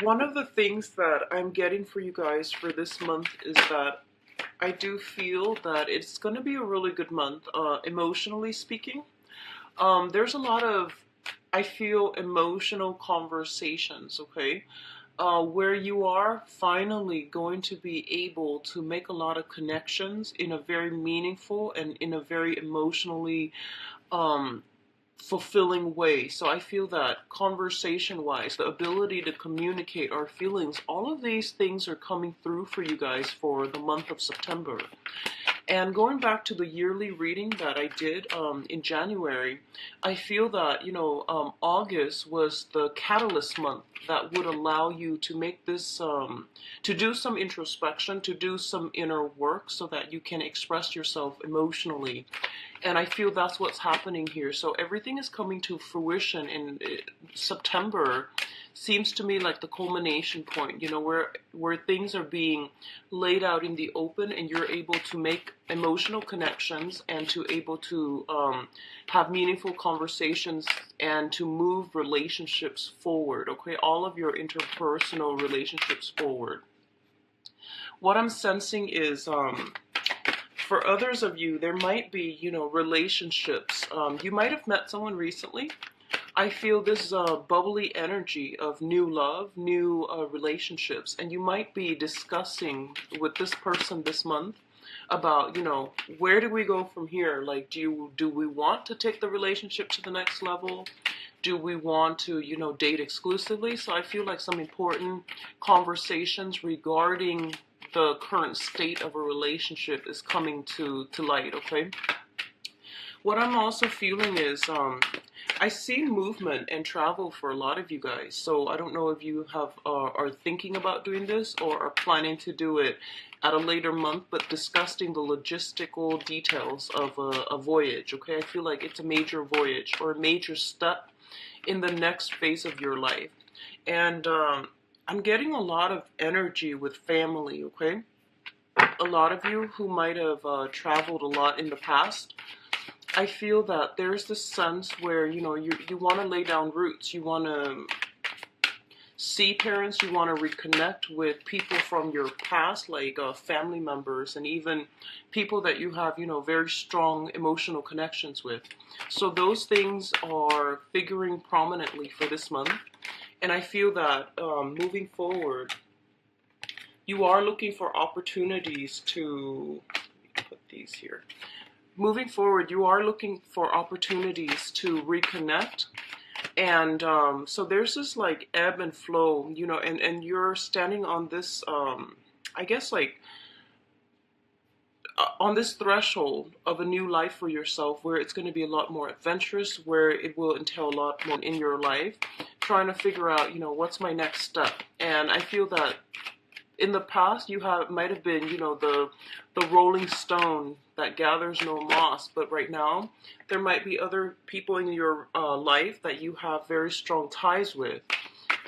One of the things that I'm getting for you guys for this month is that I do feel that it's going to be a really good month, emotionally speaking. There's a lot of, I feel, emotional conversations, okay? Where you are finally going to be able to make a lot of connections in a very meaningful and in a very emotionally um, fulfilling way. So I feel that conversation wise, the ability to communicate our feelings, all of these things are coming through for you guys for the month of September. And going back to the yearly reading that I did in January, I feel that, August was the catalyst month that would allow you to make this, to do some introspection, to do some inner work so that you can express yourself emotionally. And I feel that's what's happening here. So everything is coming to fruition in September. Seems to me like the culmination point, where things are being laid out in the open, and you're able to make emotional connections and to able to have meaningful conversations and to move relationships forward. Okay, all of your interpersonal relationships forward. What I'm sensing is for others of you, there might be, relationships. You might have met someone recently. I feel this bubbly energy of new love, new relationships, and you might be discussing with this person this month about, where do we go from here? Like, do we want to take the relationship to the next level? Do we want to, date exclusively? So I feel like some important conversations regarding the current state of a relationship is coming to light, okay? What I'm also feeling is I see movement and travel for a lot of you guys. So I don't know if you have are thinking about doing this or are planning to do it at a later month, but discussing the logistical details of a voyage, okay? I feel like it's a major voyage or a major step in the next phase of your life. And I'm getting a lot of energy with family, okay? A lot of you who might have traveled a lot in the past, I feel that there's this sense where, you want to lay down roots. You want to see parents. You want to reconnect with people from your past, like family members and even people that you have, very strong emotional connections with. So those things are figuring prominently for this month. And I feel that moving forward, you are looking for opportunities to, put these here. Moving forward, you are looking for opportunities to reconnect. And so there's this like ebb and flow, and you're standing on this, I guess like on this threshold of a new life for yourself where it's going to be a lot more adventurous, where it will entail a lot more in your life, trying to figure out, what's my next step. And I feel that in the past you might have been, the rolling stone that gathers no moss, but right now there might be other people in your life that you have very strong ties with,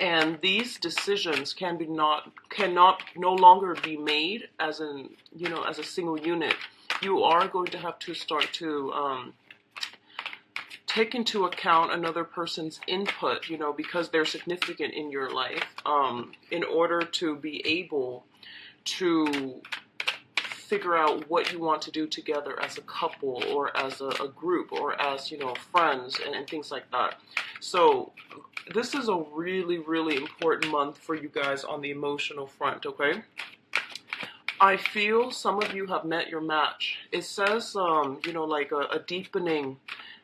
and these decisions cannot no longer be made as as a single unit. You are going to have to start to take into account another person's input, because they're significant in your life, in order to be able to figure out what you want to do together as a couple or as a group or as, friends and things like that. So this is a really, really important month for you guys on the emotional front, okay? I feel some of you have met your match. It says, like a deepening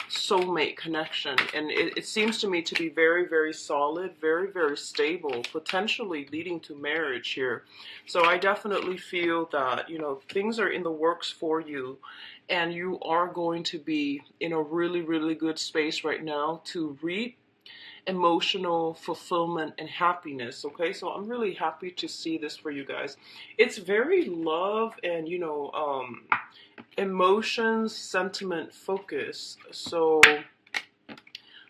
soulmate connection, and it seems to me to be very, very solid, very, very stable, potentially leading to marriage here. So I definitely feel that, things are in the works for you, and you are going to be in a really, really good space right now to reap emotional fulfillment and happiness. Okay, so I'm really happy to see this for you guys. It's very love and emotions, sentiment, focus. So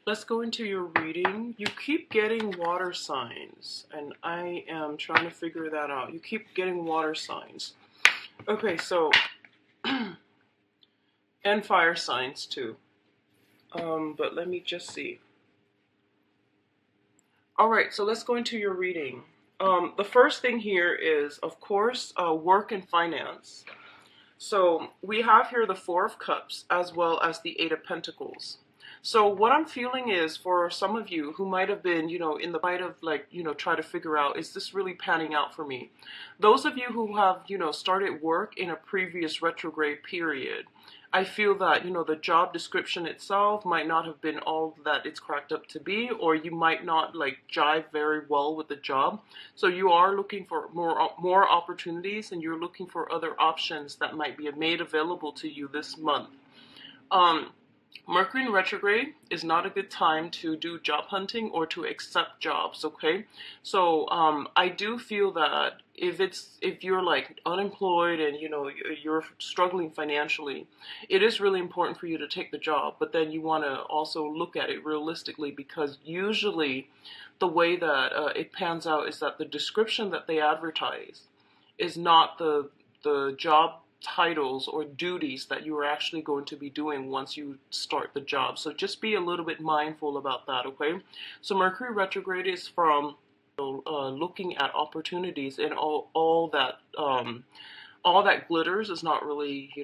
let's go into your reading. You keep getting water signs, and I am trying to figure that out. You keep getting water signs. Okay, so and fire signs too. But let me just see. All right, so let's go into your reading. The first thing here is, of course, work and finance. So we have here the Four of Cups as well as the Eight of Pentacles. So what I'm feeling is, for some of you who might have been, in the might of like, try to figure out, is this really panning out for me? Those of you who have, started work in a previous retrograde period, I feel that, the job description itself might not have been all that it's cracked up to be, or you might not like jive very well with the job. So you are looking for more opportunities, and you're looking for other options that might be made available to you this month. Mercury in retrograde is not a good time to do job hunting or to accept jobs, okay? So I do feel that if you're like unemployed and you're struggling financially, it is really important for you to take the job, but then you want to also look at it realistically, because usually the way that it pans out is that the description that they advertise is not the job titles or duties that you are actually going to be doing once you start the job. So just be a little bit mindful about that, okay? So Mercury retrograde is from looking at opportunities, and all that glitters is not really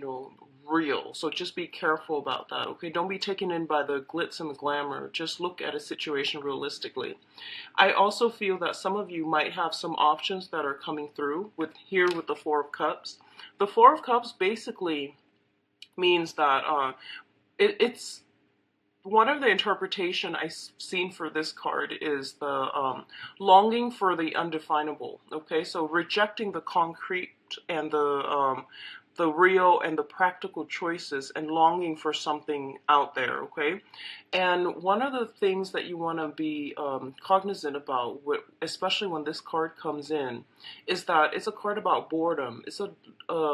real. So just be careful about that, okay? Don't be taken in by the glitz and the glamour. Just look at a situation realistically. I also feel that some of you might have some options that are coming through with the Four of Cups. The Four of Cups basically means that it's one of the interpretation I've seen for this card is the longing for the undefinable. Okay, so rejecting the concrete and the real and the practical choices, and longing for something out there, okay? And one of the things that you want to be cognizant about, especially when this card comes in, is that it's a card about boredom. It's a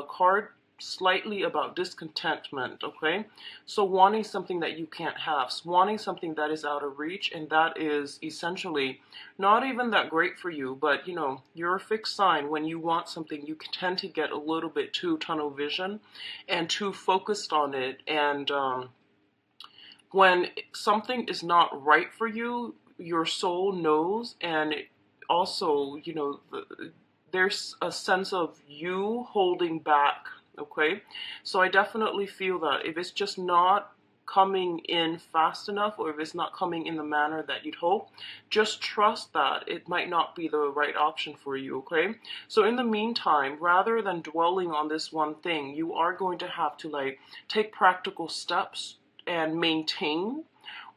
card slightly about discontentment, okay? So wanting something that you can't have, wanting something that is out of reach, and that is essentially not even that great for you, but you're a fixed sign. When you want something, you tend to get a little bit too tunnel vision and too focused on it, and when something is not right for you, your soul knows, and also, there's a sense of you holding back, okay? So I definitely feel that if it's just not coming in fast enough, or if it's not coming in the manner that you'd hope, just trust that it might not be the right option for you, okay? So in the meantime, rather than dwelling on this one thing, you are going to have to like take practical steps and maintain,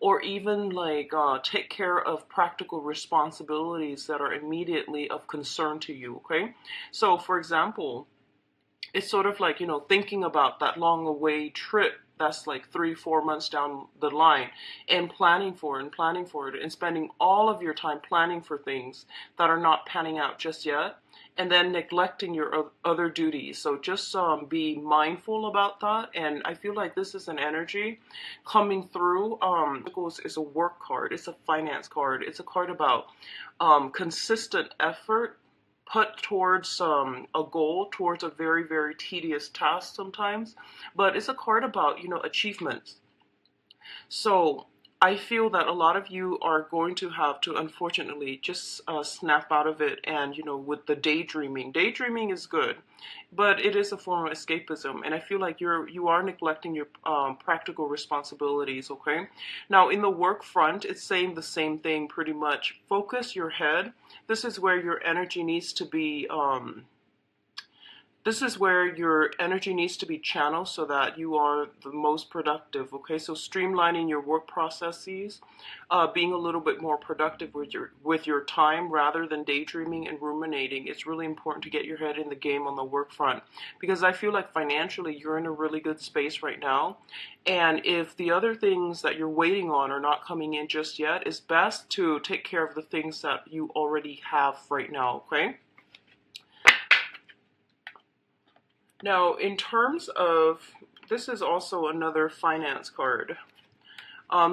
or even like take care of practical responsibilities that are immediately of concern to you, okay? So for example, it's sort of like, thinking about that long away trip that's like 3-4 months down the line, and planning for it, and spending all of your time planning for things that are not panning out just yet, and then neglecting your other duties. So just be mindful about that. And I feel like this is an energy coming through. It's a work card, it's a finance card, it's a card about consistent effort put towards a goal, towards a very, very tedious task sometimes. But it's a card about, achievements. So I feel that a lot of you are going to have to, unfortunately, just snap out of it. And, with the daydreaming is good, but it is a form of escapism. And I feel like you are neglecting your practical responsibilities, okay? Now, in the work front, it's saying the same thing pretty much. Focus your head. This is where your energy needs to be channeled so that you are the most productive, okay? So streamlining your work processes, being a little bit more productive with your time rather than daydreaming and ruminating. It's really important to get your head in the game on the work front, because I feel like financially you're in a really good space right now. And if the other things that you're waiting on are not coming in just yet, it's best to take care of the things that you already have right now, okay? Now, in terms of, this is also another finance card.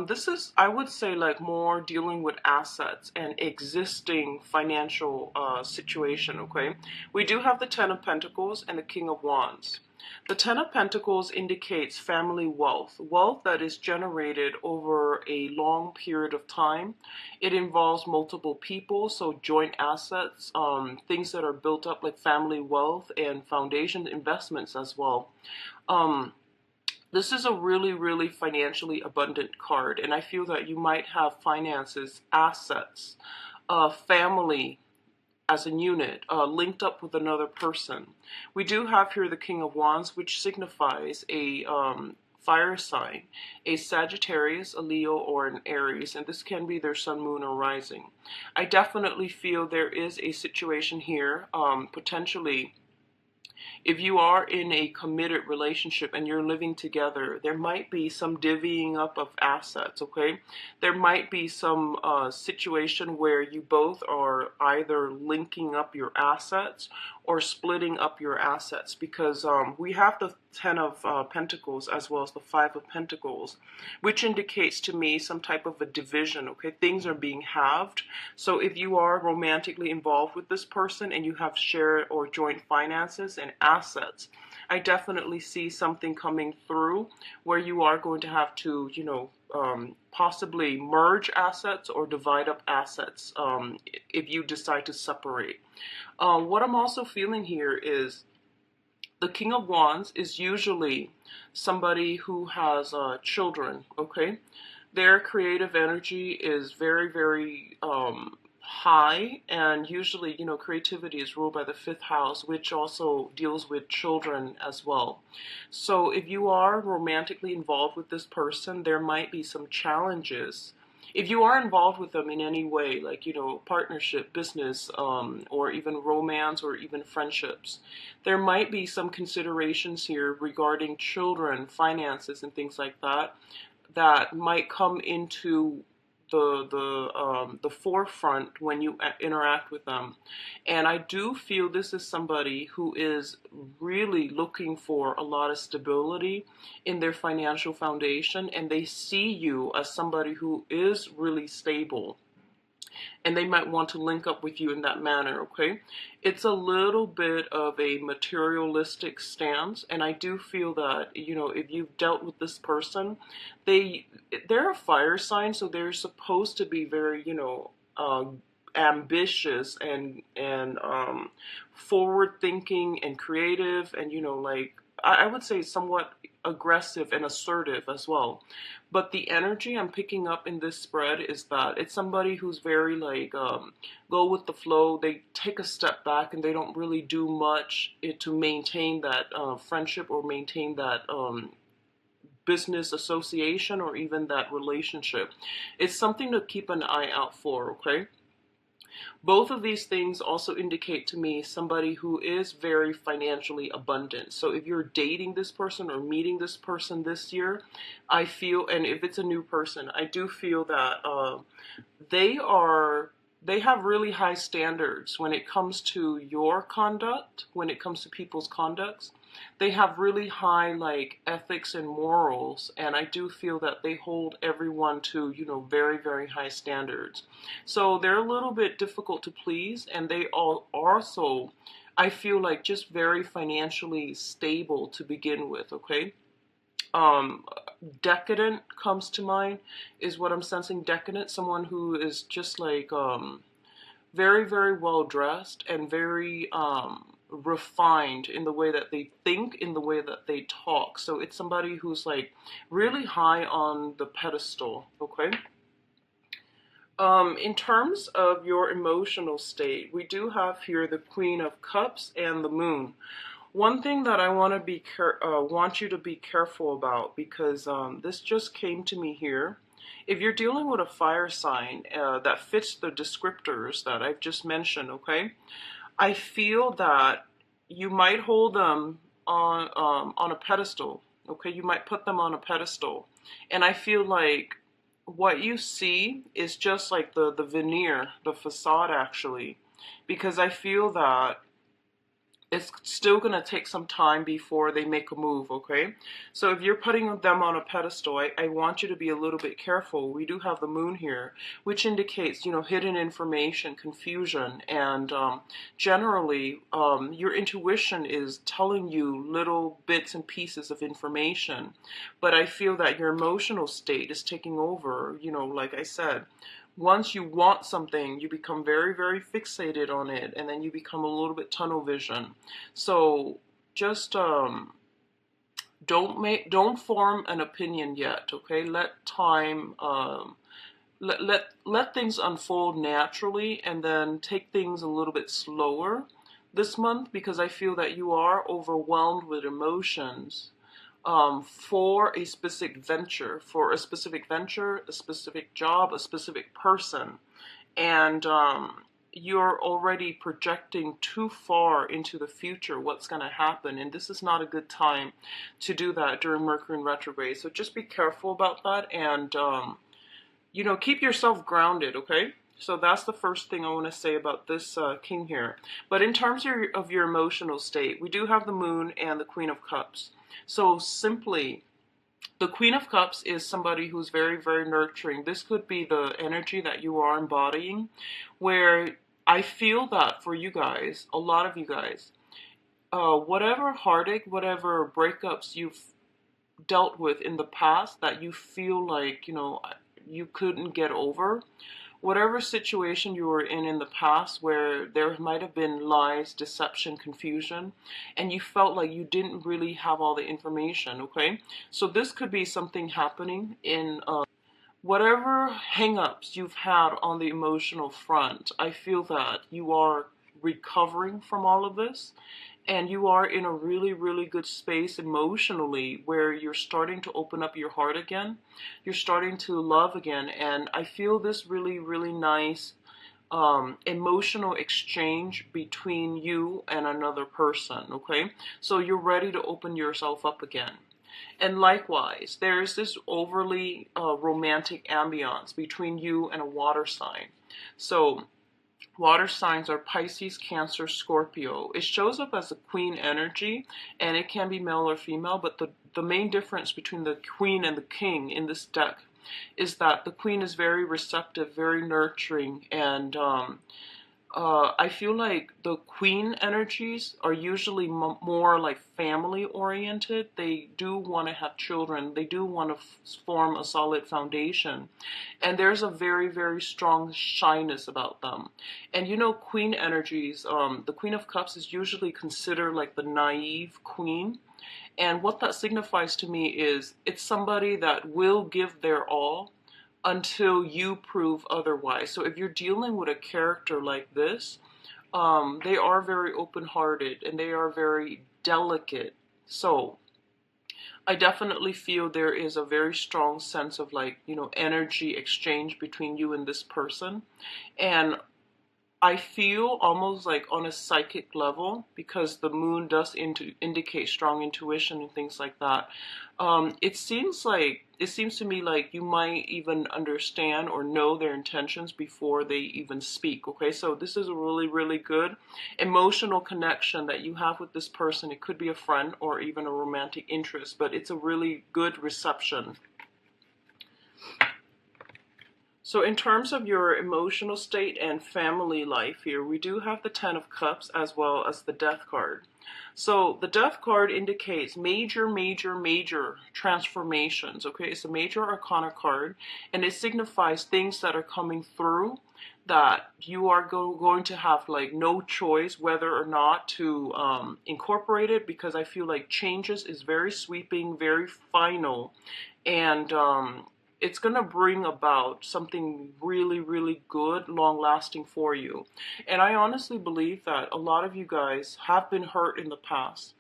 This is, I would say, like more dealing with assets and existing financial situation, okay? We do have the Ten of Pentacles and the King of Wands. The Ten of Pentacles indicates family wealth, wealth that is generated over a long period of time. It involves multiple people, so joint assets, things that are built up like family wealth and foundation investments as well. Um, this is a really, really financially abundant card, and I feel that you might have finances, assets, family as a unit, linked up with another person. We do have here the King of Wands, which signifies a fire sign, a Sagittarius, a Leo, or an Aries, and this can be their sun, moon, or rising. I definitely feel there is a situation here, potentially if you are in a committed relationship and you're living together, there might be some divvying up of assets, okay? There might be some situation where you both are either linking up your assets or splitting up your assets, because we have the Ten of Pentacles as well as the Five of Pentacles, which indicates to me some type of a division, okay? Things are being halved. So if you are romantically involved with this person and you have shared or joint finances and assets, I definitely see something coming through where you are going to have to, possibly merge assets or divide up assets if you decide to separate. What I'm also feeling here is the King of Wands is usually somebody who has children, okay? Their creative energy is very, very high, and usually, creativity is ruled by the fifth house, which also deals with children as well. So if you are romantically involved with this person, there might be some challenges. If you are involved with them in any way, like, partnership, business, or even romance or even friendships, there might be some considerations here regarding children, finances, and things like that that might come into the forefront when you interact with them. And I do feel this is somebody who is really looking for a lot of stability in their financial foundation, and they see you as somebody who is really stable, and they might want to link up with you in that manner, okay? It's a little bit of a materialistic stance, and I do feel that, if you've dealt with this person, they're a fire sign, so they're supposed to be very, ambitious and forward thinking and creative, and like I would say somewhat aggressive and assertive as well. But the energy I'm picking up in this spread is that it's somebody who's very like go with the flow. They take a step back and they don't really do much to maintain that friendship or maintain that business association or even that relationship. It's something to keep an eye out for, okay? Both of these things also indicate to me somebody who is very financially abundant. So if you're dating this person or meeting this person this year, I feel, and if it's a new person, I do feel that they are they have really high standards when it comes to your conduct, when it comes to people's conducts. They have really high like ethics and morals, and I do feel that they hold everyone to, very, very high standards. So they're a little bit difficult to please, and they all also, I feel like, just very financially stable to begin with, okay? Um, Decadent comes to mind is what I'm sensing. Decadent, someone who is just like very, very well dressed and very refined in the way that they think, in the way that they talk. So it's somebody who's like really high on the pedestal, okay? In terms of your emotional state, we do have here the Queen of Cups and the Moon. One thing that I want you to be careful about, because this just came to me here. If you're dealing with a fire sign that fits the descriptors that I've just mentioned, okay, I feel that you might hold them on a pedestal. Okay, you might put them on a pedestal, and I feel like what you see is just like the veneer, the facade, actually, because I feel that it's still going to take some time before they make a move, okay? So if you're putting them on a pedestal, I want you to be a little bit careful. We do have the moon here, which indicates, you know, hidden information, confusion, and generally your intuition is telling you little bits and pieces of information. But I feel that your emotional state is taking over, you know, like I said. Once you want something, you become very, very fixated on it, and then you become a little bit tunnel vision. So just don't form an opinion yet, okay? Let time let things unfold naturally, and then take things a little bit slower this month, because I feel that you are overwhelmed with emotions for a specific venture, a specific job, a specific person. And you're already projecting too far into the future what's going to happen. And this is not a good time to do that during Mercury in retrograde. So just be careful about that, and, you know, keep yourself grounded, okay? So that's the first thing I want to say about this king here. But in terms of your emotional state, we do have the moon and the Queen of Cups. So simply, the Queen of Cups is somebody who's very, very nurturing. This could be the energy that you are embodying, where I feel that for you guys, a lot of you guys, whatever heartache, whatever breakups you've dealt with in the past that you feel like, you know, you couldn't get over, whatever situation you were in the past where there might have been lies, deception, confusion, and you felt like you didn't really have all the information, okay? So this could be something happening in whatever hang-ups you've had on the emotional front. I feel that you are recovering from all of this, and you are in a really, really good space emotionally where you're starting to open up your heart again. You're starting to love again. And I feel this really, really nice emotional exchange between you and another person, okay? So you're ready to open yourself up again. And likewise, there's this overly romantic ambiance between you and a water sign. So water signs are Pisces, Cancer, Scorpio. It shows up as a queen energy, and it can be male or female, but the main difference between the queen and the king in this deck is that the queen is very receptive, very nurturing, and I feel like the queen energies are usually more like family oriented. They do want to have children. They do want to form a solid foundation. And there's a very, very strong shyness about them. And you know, queen energies, the Queen of Cups is usually considered like the naive queen. And what that signifies to me is it's somebody that will give their all until you prove otherwise. So if you're dealing with a character like this, they are very open-hearted and they are very delicate. So I definitely feel there is a very strong sense of, like, you know, energy exchange between you and this person. And I feel almost like on a psychic level, because the moon does indicate strong intuition and things like that. It seems to me like you might even understand or know their intentions before they even speak. Okay, so this is a really, really good emotional connection that you have with this person. It could be a friend or even a romantic interest, but it's a really good reception. So in terms of your emotional state and family life here, we do have the Ten of Cups as well as the Death card. So the Death card indicates major, major, major transformations, okay? It's a major arcana card, and it signifies things that are coming through that you are going to have, like, no choice whether or not to incorporate it, because I feel like changes is very sweeping, very final, and it's going to bring about something really, really good, long-lasting for you. And I honestly believe that a lot of you guys have been hurt in the past.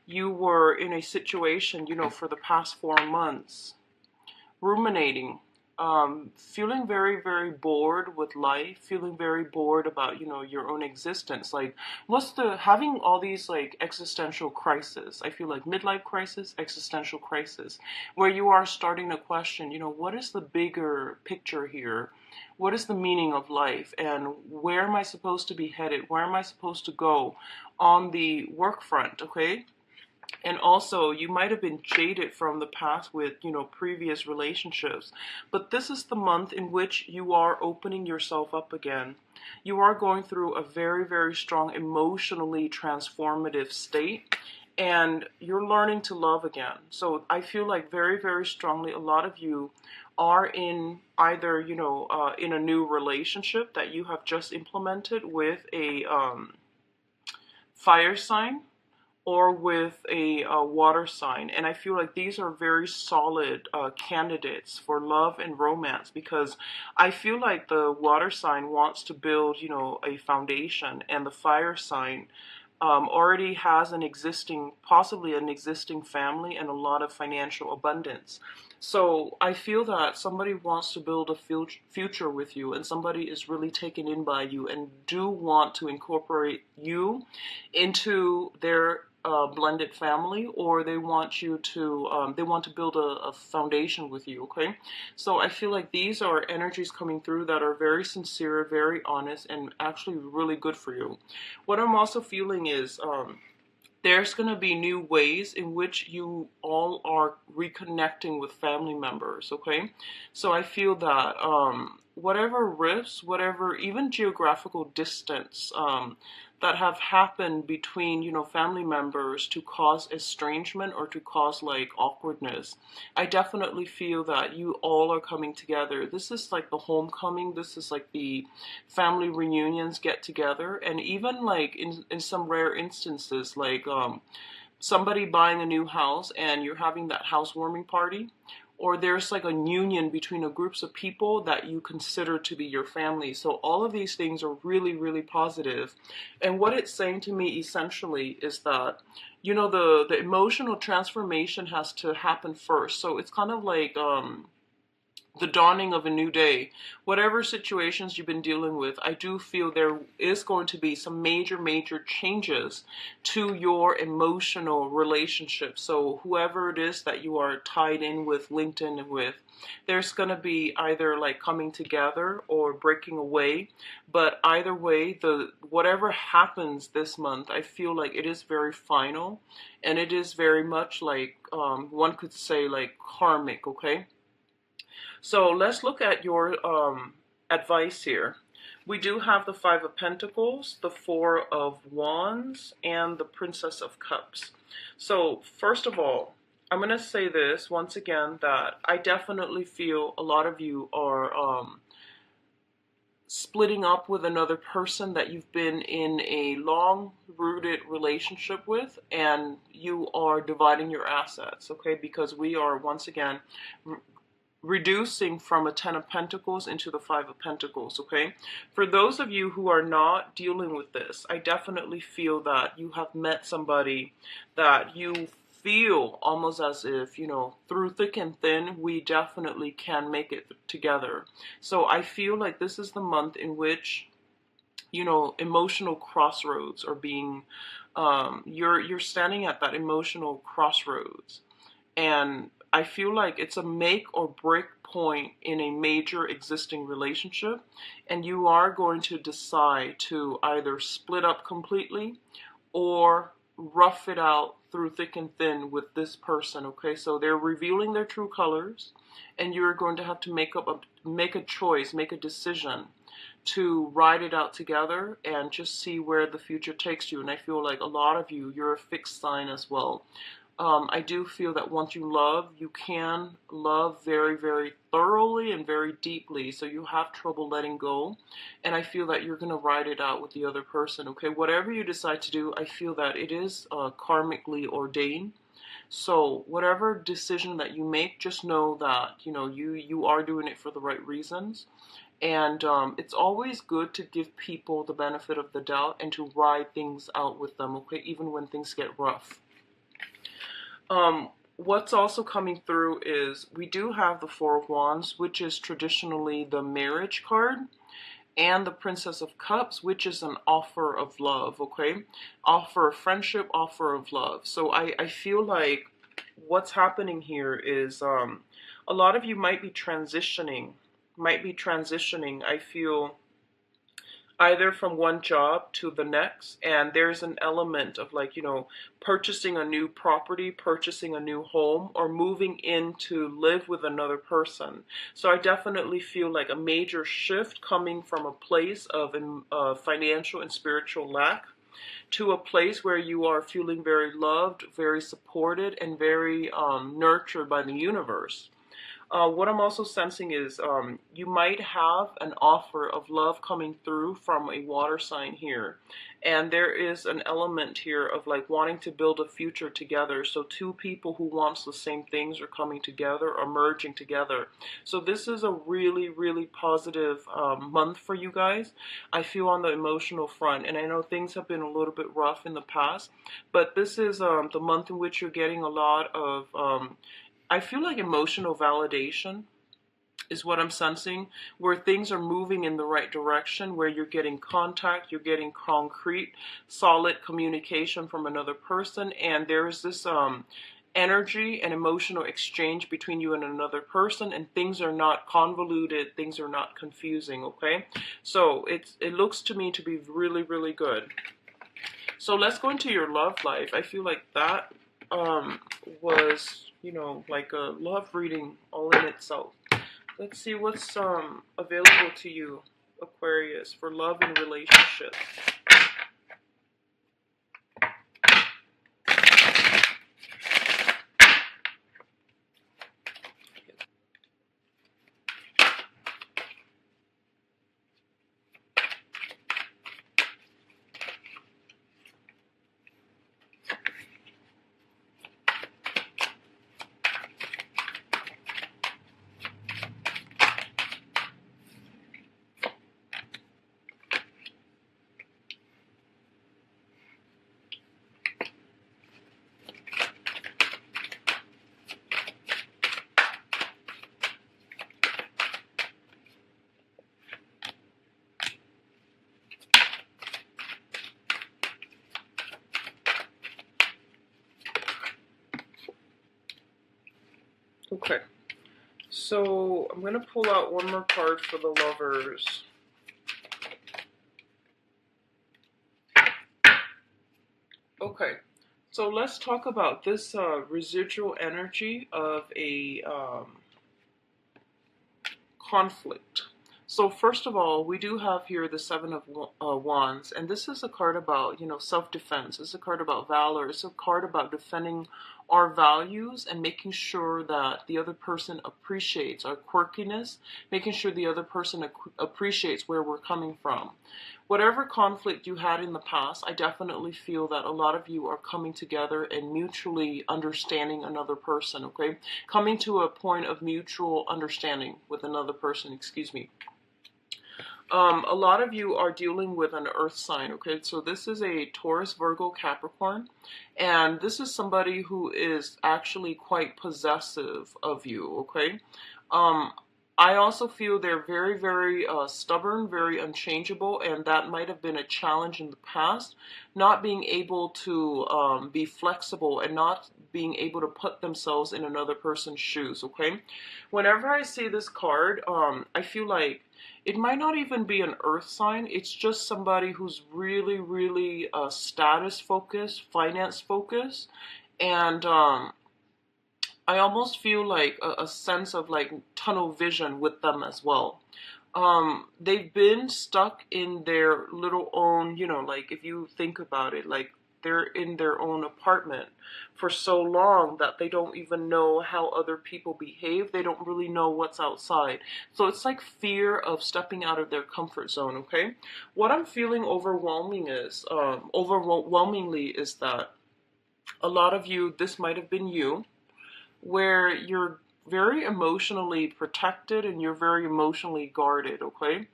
You were in a situation, you know, for the past 4 months, ruminating, feeling very, very bored with life, feeling very bored about, you know, your own existence. Like, having all these, like, existential crises. I feel like midlife crisis, existential crisis, where you are starting to question, you know, what is the bigger picture here? What is the meaning of life? And where am I supposed to be headed? Where am I supposed to go on the work front, okay? And also, you might have been jaded from the past with, previous relationships. But this is the month in which you are opening yourself up again. You are going through a very, very strong, emotionally transformative state. And you're learning to love again. So I feel like very, very strongly, a lot of you are in either, in a new relationship that you have just implemented with a fire sign, or with a water sign. And I feel like these are very solid candidates for love and romance, because I feel like the water sign wants to build, a foundation, and the fire sign already has possibly an existing family and a lot of financial abundance. So I feel that somebody wants to build a future with you, and somebody is really taken in by you and do want to incorporate you into their blended family, or they want you to build a foundation with you. Okay, so I feel like these are energies coming through that are very sincere, very honest, and actually really good for you. What I'm also feeling is there's going to be new ways in which you all are reconnecting with family members, okay? So I feel that whatever rifts, whatever, even geographical distance that have happened between, family members to cause estrangement or to cause like awkwardness, I definitely feel that you all are coming together. This is like the homecoming. This is like the family reunions get together. And even like in some rare instances, like somebody buying a new house and you're having that housewarming party, or there's like a union between a groups of people that you consider to be your family. So all of these things are really, really positive. And what it's saying to me essentially is that, the emotional transformation has to happen first. So it's kind of like the dawning of a new day. Whatever situations you've been dealing with, I do feel there is going to be some major, major changes to your emotional relationship. So whoever it is that you are tied in with, linked in with, there's going to be either like coming together or breaking away. But either way, whatever happens this month, I feel like it is very final, and it is very much like one could say like karmic, okay? So let's look at your advice here. We do have the Five of Pentacles, the Four of Wands, and the Princess of Cups. So first of all, I'm going to say this once again, that I definitely feel a lot of you are splitting up with another person that you've been in a long-rooted relationship with, and you are dividing your assets, okay? Because we are, once again, reducing from a Ten of Pentacles into the Five of Pentacles, okay? For those of you who are not dealing with this, I definitely feel that you have met somebody that you feel almost as if, through thick and thin, we definitely can make it together. So I feel like this is the month in which, emotional crossroads are being, you're standing at that emotional crossroads. And I feel like it's a make or break point in a major existing relationship, and you are going to decide to either split up completely or rough it out through thick and thin with this person, okay? So they're revealing their true colors, and you're going to have to make a choice, make a decision to ride it out together and just see where the future takes you. And I feel like a lot of you, you're a fixed sign as well. I do feel that once you love, you can love very, very thoroughly and very deeply. So you have trouble letting go. And I feel that you're going to ride it out with the other person, okay? Whatever you decide to do, I feel that it is karmically ordained. So whatever decision that you make, just know that, you are doing it for the right reasons. And it's always good to give people the benefit of the doubt and to ride things out with them, okay? Even when things get rough. What's also coming through is we do have the Four of Wands, which is traditionally the marriage card, and the Princess of Cups, which is an offer of love, okay? Offer of friendship, offer of love. So I feel like what's happening here is a lot of you might be transitioning might be transitioning, I feel, either from one job to the next, and there's an element of like, purchasing a new property, purchasing a new home, or moving in to live with another person. So I definitely feel like a major shift coming from a place of financial and spiritual lack to a place where you are feeling very loved, very supported, and very nurtured by the universe. What I'm also sensing is you might have an offer of love coming through from a water sign here. And there is an element here of like wanting to build a future together. So two people who wants the same things are coming together or merging together. So this is a really, really positive month for you guys. I feel on the emotional front. And I know things have been a little bit rough in the past. But this is the month in which you're getting a lot of I feel like emotional validation is what I'm sensing, where things are moving in the right direction, where you're getting contact, you're getting concrete, solid communication from another person, and there is this energy and emotional exchange between you and another person, and things are not convoluted, things are not confusing, okay? So it looks to me to be really, really good. So let's go into your love life. I feel like that was, like a love reading all in itself. Let's see what's available to you, Aquarius, for love and relationships. Okay, so I'm going to pull out one more card for the lovers. Okay, so let's talk about this residual energy of a conflict. So first of all, we do have here the Seven of Wands, and this is a card about, self-defense. It's a card about valor. It's a card about defending our values and making sure that the other person appreciates our quirkiness, making sure the other person appreciates where we're coming from. Whatever conflict you had in the past, I definitely feel that a lot of you are coming together and mutually understanding another person, okay? Coming to a point of mutual understanding with another person, excuse me. A lot of you are dealing with an earth sign, okay? So this is a Taurus, Virgo, Capricorn, and this is somebody who is actually quite possessive of you, okay? I also feel they're very, very stubborn, very unchangeable, and that might have been a challenge in the past, not being able to be flexible and not being able to put themselves in another person's shoes, okay? Whenever I see this card, I feel like it might not even be an earth sign. It's just somebody who's really, really status focused, finance focused, and I almost feel like a sense of like tunnel vision with them as well. They've been stuck in their little own, like if you think about it, like they're in their own apartment for so long that they don't even know how other people behave. They don't really know what's outside. So it's like fear of stepping out of their comfort zone, okay? What I'm feeling overwhelmingly is that a lot of you, this might have been you, where you're very emotionally protected and you're very emotionally guarded, okay?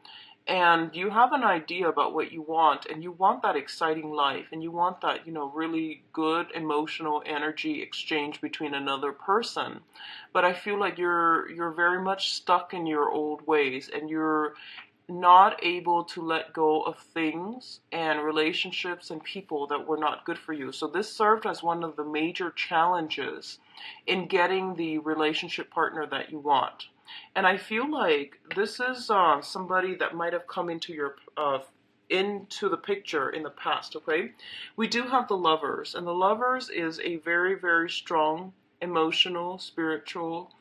And you have an idea about what you want, and you want that exciting life, and you want that, really good emotional energy exchange between another person. But I feel like you're very much stuck in your old ways, and you're not able to let go of things and relationships and people that were not good for you. So this served as one of the major challenges in getting the relationship partner that you want. And I feel like this is somebody that might have come into your into the picture in the past, okay? We do have the Lovers, and the Lovers is a very, very strong emotional, spiritual,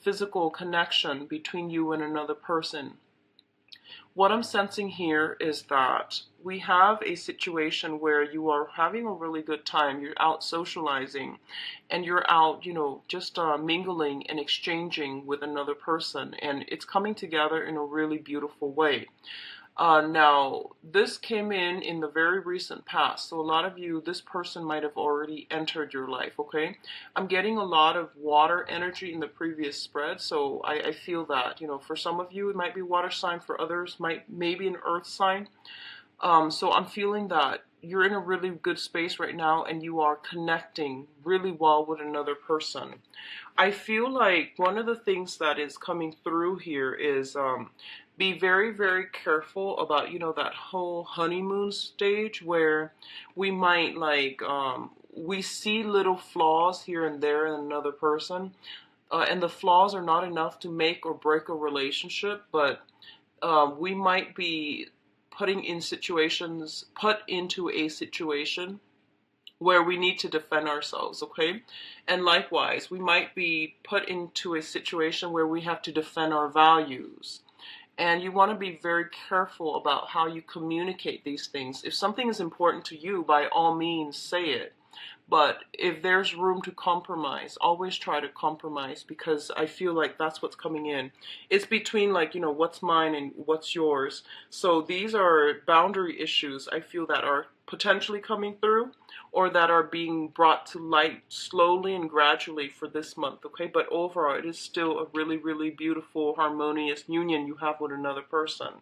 physical connection between you and another person. What I'm sensing here is that we have a situation where you are having a really good time. You're out socializing and you're out, just mingling and exchanging with another person. And it's coming together in a really beautiful way. Now, this came in the very recent past, so a lot of you, this person might have already entered your life, okay? I'm getting a lot of water energy in the previous spread, so I feel that, for some of you, it might be water sign, for others, maybe an earth sign. So I'm feeling that you're in a really good space right now, and you are connecting really well with another person. I feel like one of the things that is coming through here is be very, very careful about, that whole honeymoon stage where we might we see little flaws here and there in another person. And the flaws are not enough to make or break a relationship, but we might be put into a situation where we need to defend ourselves, okay? And likewise, we might be put into a situation where we have to defend our values. And you want to be very careful about how you communicate these things. If something is important to you, by all means, say it. But if there's room to compromise, always try to compromise, because I feel like that's what's coming in. It's between what's mine and what's yours. So these are boundary issues I feel that are potentially coming through, or that are being brought to light slowly and gradually for this month, okay? But overall, it is still a really, really beautiful, harmonious union you have with another person.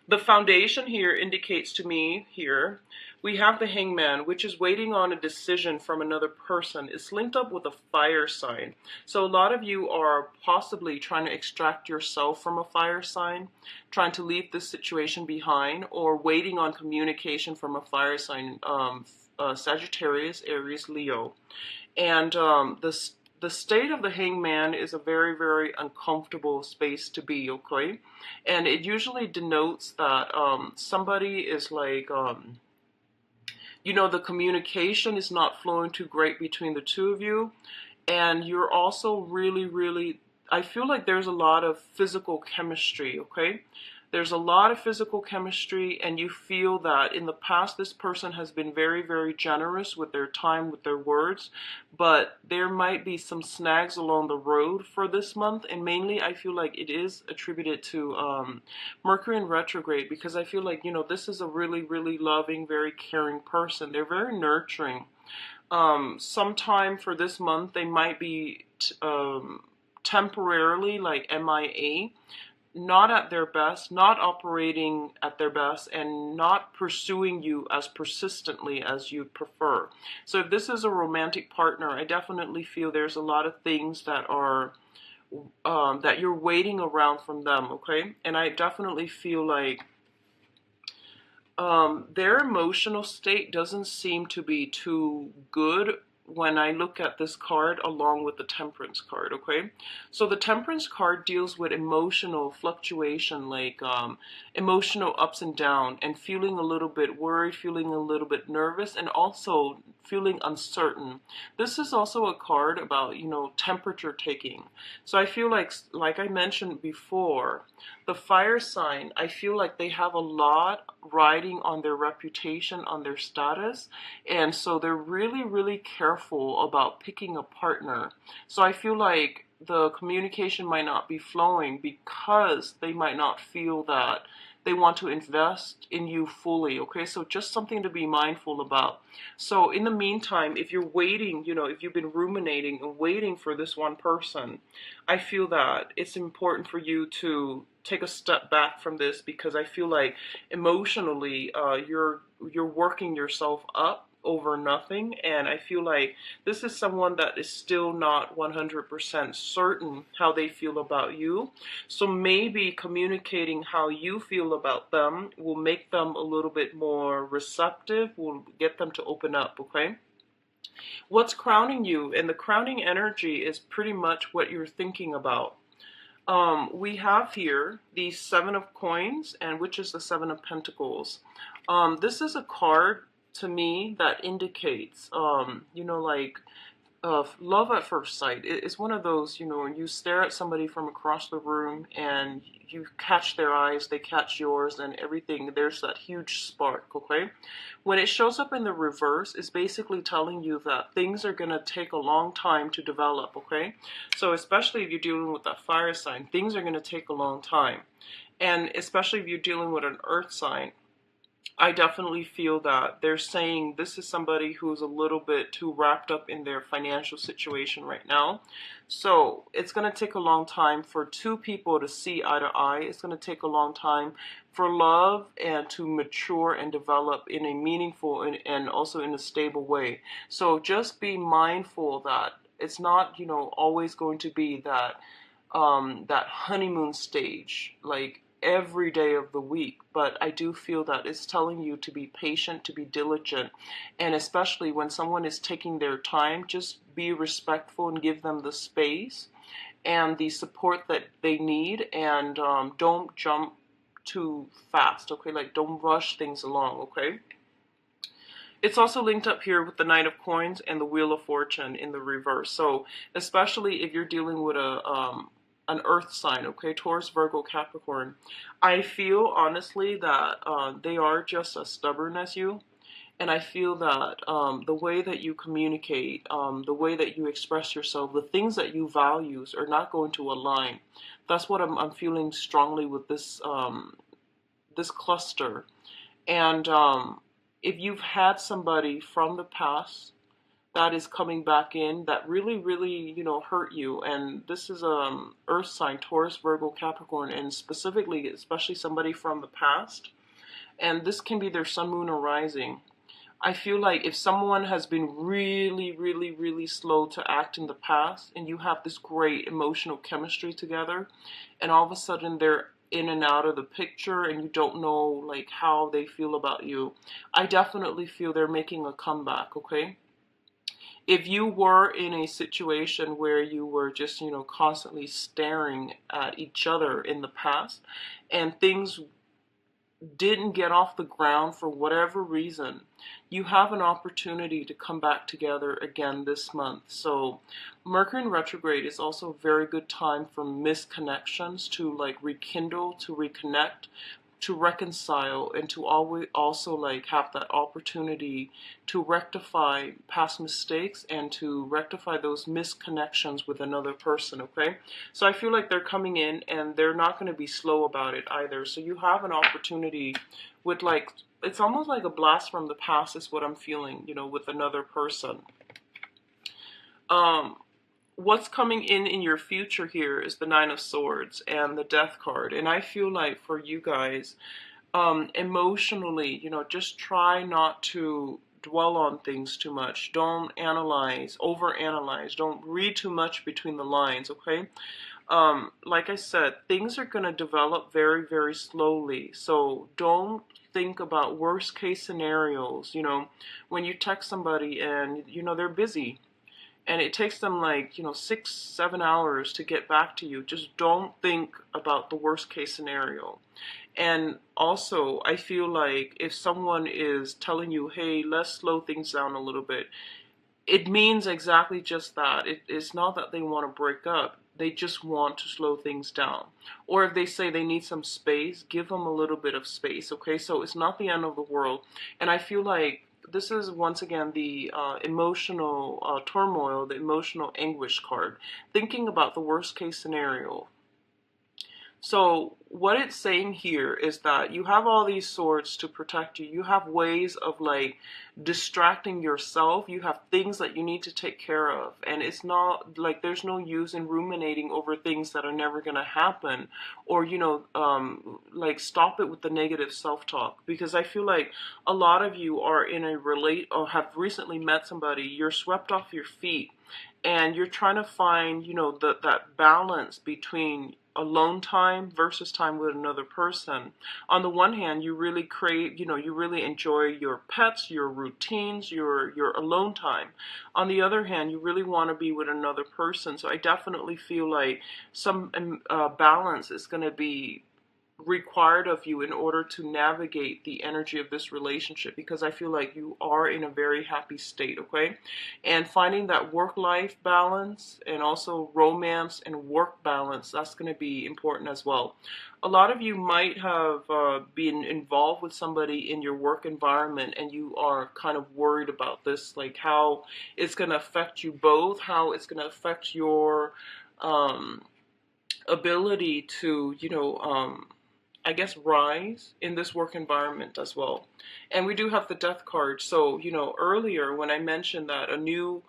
The foundation here indicates to me here, we have the Hangman, which is waiting on a decision from another person. It's linked up with a fire sign. So a lot of you are possibly trying to extract yourself from a fire sign, trying to leave this situation behind, or waiting on communication from a fire sign, Sagittarius, Aries, Leo. And the state of the Hangman is a very, very uncomfortable space to be, okay? And it usually denotes that somebody is the communication is not flowing too great between the two of you. And you're also really, really, I feel like there's a lot of physical chemistry, okay? There's a lot of physical chemistry, and you feel that in the past this person has been very, very generous with their time, with their words, but there might be some snags along the road for this month, and mainly I feel like it is attributed to Mercury in retrograde, because I feel like, this is a really, really loving, very caring person. They're very nurturing. Sometime for this month, they might be temporarily MIA, not at their best, not operating at their best, and not pursuing you as persistently as you'd prefer. So if this is a romantic partner, I definitely feel there's a lot of things that are that you're waiting around from them, okay? And I definitely feel like their emotional state doesn't seem to be too good when I look at this card along with the Temperance card, okay? So the Temperance card deals with emotional fluctuation, emotional ups and downs, and feeling a little bit worried, feeling a little bit nervous, and also feeling uncertain. This is also a card about, temperature taking. So I feel like I mentioned before, the fire sign, I feel like they have a lot riding on their reputation, on their status, and so they're really, really careful about picking a partner. So I feel like the communication might not be flowing because they might not feel that they want to invest in you fully, okay? So just something to be mindful about. So in the meantime, if you're waiting, if you've been ruminating and waiting for this one person, I feel that it's important for you to take a step back from this, because I feel like emotionally you're working yourself up over nothing, and I feel like this is someone that is still not 100% certain how they feel about you. So maybe communicating how you feel about them will make them a little bit more receptive, will get them to open up, okay? What's crowning you? And the crowning energy is pretty much what you're thinking about. We have here the Seven of Coins, and which is the Seven of Pentacles. This is a card to me that indicates, like love at first sight. It's one of those, when you stare at somebody from across the room and you catch their eyes, they catch yours, and everything. There's that huge spark, okay? When it shows up in the reverse, it's basically telling you that things are going to take a long time to develop, okay? So especially if you're dealing with that fire sign, things are going to take a long time. And especially if you're dealing with an earth sign, I definitely feel that they're saying this is somebody who's a little bit too wrapped up in their financial situation right now. So it's going to take a long time for two people to see eye to eye. It's going to take a long time for love and to mature and develop in a meaningful and also in a stable way. So just be mindful that it's not, always going to be that honeymoon stage, like every day of the week. But I do feel that it's telling you to be patient, to be diligent, and especially when someone is taking their time, just be respectful and give them the space and the support that they need, and don't jump too fast, okay? Like, don't rush things along, okay? It's also linked up here with the Knight of Coins and the Wheel of Fortune in the reverse. So especially if you're dealing with an earth sign, okay, Taurus, Virgo, Capricorn, I feel honestly that they are just as stubborn as you. And I feel that the way that you communicate, the way that you express yourself, the things that you value are not going to align. That's what I'm feeling strongly with this cluster. And if you've had somebody from the past that is coming back in that really, hurt you, and this is earth sign, Taurus, Virgo, Capricorn, and specifically, especially somebody from the past, and this can be their sun, moon, or rising. I feel like if someone has been really slow to act in the past, and you have this great emotional chemistry together, and all of a sudden they're in and out of the picture and you don't know like how they feel about you, I definitely feel they're making a comeback, okay? If you were in a situation where you were just, constantly staring at each other in the past and things didn't get off the ground for whatever reason, you have an opportunity to come back together again this month. So Mercury in retrograde is also a very good time for misconnections to like rekindle, to reconnect, to reconcile, and to always also like have that opportunity to rectify past mistakes and to rectify those misconnections with another person, okay? So I feel like they're coming in and they're not going to be slow about it either. So you have an opportunity with like, it's almost like a blast from the past is what I'm feeling, with another person. What's coming in your future here is the Nine of Swords and the Death card. And I feel like for you guys, emotionally, just try not to dwell on things too much. Don't analyze, overanalyze. Don't read too much between the lines, okay? Like I said, things are going to develop very slowly. So don't think about worst case scenarios, when you text somebody and, they're busy and it takes them like 6-7 hours to get back to you. Just don't think about the worst case scenario. And also I feel like if someone is telling you, hey, let's slow things down a little bit, it means exactly just that. It's not that they want to break up, they just want to slow things down. Or if they say they need some space, give them a little bit of space, okay? So it's not the end of the world. And I feel like this is, once again, the emotional turmoil, the emotional anguish card. Thinking about the worst case scenario. So what it's saying here is that you have all these swords to protect you. You have ways of like distracting yourself. You have things that you need to take care of. And it's not like there's no use in ruminating over things that are never going to happen. Or, like stop it with the negative self-talk. Because I feel like a lot of you are in a or have recently met somebody. You're swept off your feet. And you're trying to find, that balance between alone time versus time with another person. On the one hand, you really crave, you really enjoy your pets, your routines, your alone time. On the other hand, you really want to be with another person. So I definitely feel like some balance is going to be required of you in order to navigate the energy of this relationship, because I feel like you are in a very happy state, okay? And finding that work-life balance and also romance and work balance, that's going to be important as well. A lot of you might have been involved with somebody in your work environment and you are kind of worried about this, like how it's going to affect you both, how it's going to affect your ability to, I guess, rise in this work environment as well. And we do have the death card. So, earlier when I mentioned that a new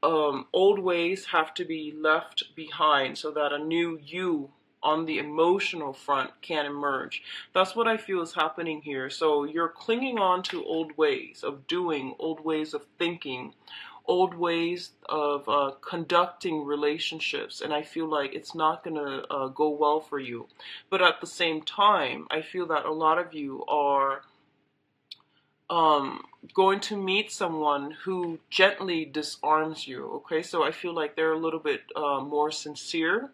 old ways have to be left behind so that a new you on the emotional front can emerge. That's what I feel is happening here. So you're clinging on to old ways of doing, old ways of thinking, old ways of conducting relationships, and I feel like it's not going to go well for you. But at the same time, I feel that a lot of you are going to meet someone who gently disarms you, okay? So I feel like they're a little bit more sincere.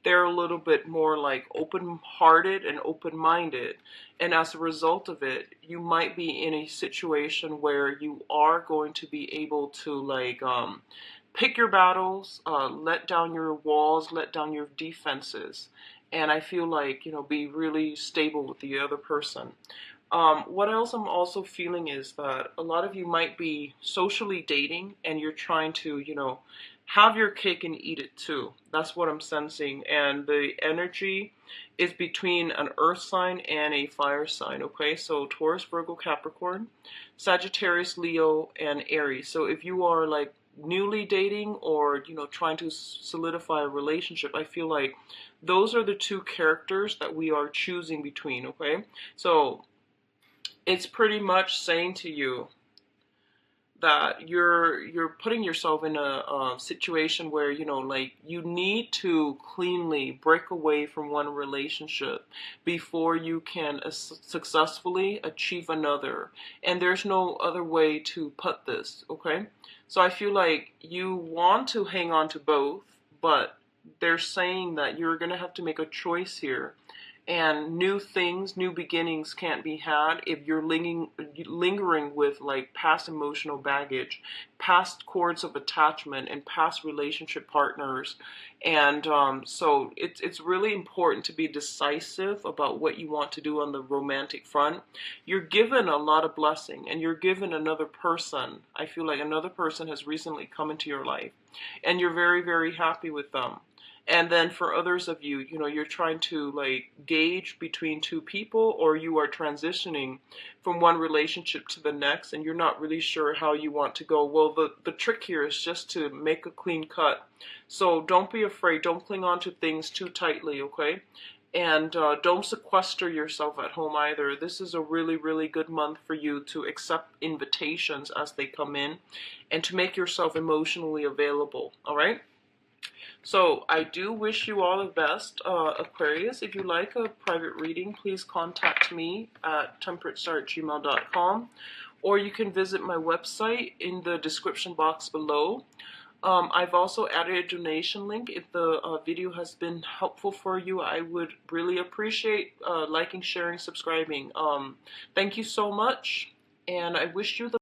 They're a little bit more like open-hearted and open-minded. And as a result of it, you might be in a situation where you are going to be able to like pick your battles, let down your walls, let down your defenses. And I feel like, be really stable with the other person. What else I'm also feeling is that a lot of you might be socially dating and you're trying to, have your cake and eat it too. That's what I'm sensing. And the energy is between an earth sign and a fire sign, okay? So Taurus, Virgo, Capricorn, Sagittarius, Leo, and Aries. So if you are like newly dating or, trying to solidify a relationship, I feel like those are the two characters that we are choosing between, okay? So it's pretty much saying to you that you're putting yourself in a situation where like you need to cleanly break away from one relationship before you can successfully achieve another, and there's no other way to put this, okay? So I feel like you want to hang on to both, but they're saying that you're gonna have to make a choice here. And new things, new beginnings can't be had if you're lingering with like past emotional baggage, past cords of attachment, and past relationship partners. And so it's really important to be decisive about what you want to do on the romantic front. You're given a lot of blessing, and you're given another person. I feel like another person has recently come into your life, and you're very, very happy with them. And then for others of you, you're trying to like gauge between two people, or you are transitioning from one relationship to the next and you're not really sure how you want to go. Well, the trick here is just to make a clean cut. So don't be afraid. Don't cling on to things too tightly, okay? And don't sequester yourself at home either. This is a really, really good month for you to accept invitations as they come in and to make yourself emotionally available, all right? So I do wish you all the best, Aquarius. If you like a private reading, please contact me at temperatestar@gmail.com, or you can visit my website in the description box below. I've also added a donation link. If the video has been helpful for you, I would really appreciate liking, sharing, subscribing. Thank you so much, and I wish you the